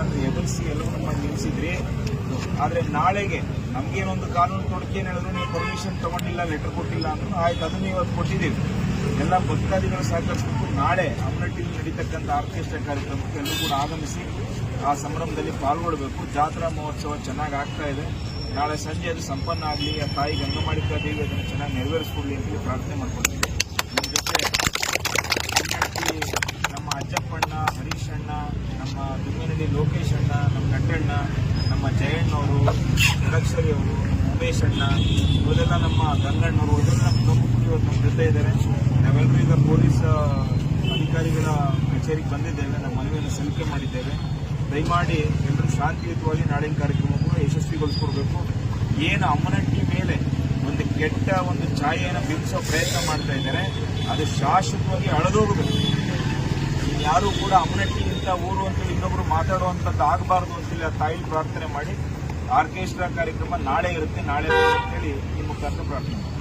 ಅಂತ ಎದುರಿಸಿ ಎಲ್ಲರೂ ಮಾಡಿ ನಿಲ್ಲಿಸಿದ್ರಿ. ಆದರೆ ನಾಳೆಗೆ ನಮಗೇನೊಂದು ಕಾನೂನು ತೊಡಕೆ ಏನು ಹೇಳಿದ್ರು, ನೀವು ಪರ್ಮಿಷನ್ ತಗೊಂಡಿಲ್ಲ, ಲೆಟರ್ ಕೊಟ್ಟಿಲ್ಲ ಅಂದ್ರೂ ಆಯ್ತು, ಅದನ್ನು ಇವತ್ತು ಕೊಟ್ಟಿದ್ದೀವಿ. ಎಲ್ಲ ಭಕ್ತಾದಿಗಳು ಸಹಕರಿಸಬೇಕು. ನಾಳೆ ಅಮನಹಟ್ಟಿಯಲ್ಲಿ ನಡೀತಕ್ಕಂಥ ಆರ್ಕೆಸ್ಟ್ರಾ ಕಾರ್ಯಕ್ರಮಕ್ಕೆ ಎಲ್ಲರೂ ಕೂಡ ಆಗಮಿಸಿ ಆ ಸಂಭ್ರಮದಲ್ಲಿ ಪಾಲ್ಗೊಳ್ಳಬೇಕು. ಜಾತ್ರಾ ಮಹೋತ್ಸವ ಚೆನ್ನಾಗಿ ಆಗ್ತಾ ಇದೆ. ನಾಳೆ ಸಂಜೆ ಅದು ಸಂಪನ್ನ ಆಗಲಿ, ಆ ತಾಯಿ ಗಂಗಮಾಳಿಕಾ ದೇವಿ ಅದನ್ನು ಚೆನ್ನಾಗಿ ನೆರವೇರಿಸ್ಕೊಡ್ಲಿ ಅಂತೇಳಿ ಪ್ರಾರ್ಥನೆ ಮಾಡ್ಕೊಳ್ತೀವಿ. ನಮ್ಮ ಜೊತೆ ನಮ್ಮ ಅಜ್ಜಪ್ಪಣ್ಣ, ಹರೀಶ್ ಅಣ್ಣ, ನಮ್ಮ ದುಮ್ಮಿನಹಳ್ಳಿ ಲೋಕೇಶ್ ಅಣ್ಣ, ನಮ್ಮ ನಡ್ಡಣ್ಣ, ನಮ್ಮ ಜಯಣ್ಣವರು, ಜಡಕ್ಷರಿ ಅವರು, ಉಮೇಶ್ ಅಣ್ಣ, ಇವರೆಲ್ಲ ನಮ್ಮ ಗಂಗಣ್ಣವರು, ಇವರೆಲ್ಲ ನಮ್ಮ ಪ್ರಮುಖರು ಇವತ್ತು ನಮ್ಮ ಜೊತೆ ಇದ್ದಾರೆ. ನಾವೆಲ್ಲರೂ ಈಗ ಪೊಲೀಸ್ ಅಧಿಕಾರಿಗಳ ಕಚೇರಿಗೆ ಬಂದಿದ್ದೇವೆ, ನಮ್ಮ ಮನವಿಯನ್ನು ಸಲ್ಲಿಕೆ ಮಾಡಿದ್ದೇವೆ. ದಯಮಾಡಿ ಎಲ್ಲರೂ ಶಾಂತಿಯುತವಾಗಿ ನಾಳಿನ ಕಾರ್ಯಕ್ರಮವನ್ನು ಯಶಸ್ವಿಗೊಳಿಸ್ಕೊಡ್ಬೇಕು. ಏನು ಅಮ್ಮನಹಟ್ಟಿ ಮೇಲೆ ಒಂದು ಕೆಟ್ಟ ಒಂದು ಛಾಯೆಯನ್ನು ಬಿಂಬಿಸೋ ಪ್ರಯತ್ನ ಮಾಡ್ತಾ ಇದ್ದಾರೆ, ಅದು ಶಾಶ್ವತವಾಗಿ ಅಳೆದೋಗಬೇಕು. ಯಾರೂ ಕೂಡ ಅಮ್ಮನಹಟ್ಟಿ ಇಂಥ ಊರು ಅಂತೇಳಿ ಇನ್ನೊಬ್ರು ಮಾತಾಡುವಂಥದ್ದು ಆಗಬಾರ್ದು ಅಂತೇಳಿ ಆ ತಾಯಿ ಪ್ರಾರ್ಥನೆ ಮಾಡಿ ಆರ್ಕೆಸ್ಟ್ರಾ ಕಾರ್ಯಕ್ರಮ ನಾಳೆ ಇರುತ್ತೆ, ನಾಳೆ ಅಂತೇಳಿ ಈ ಮುಖಾಂತರ ಪ್ರಾರ್ಥನೆ ಮಾಡಿ.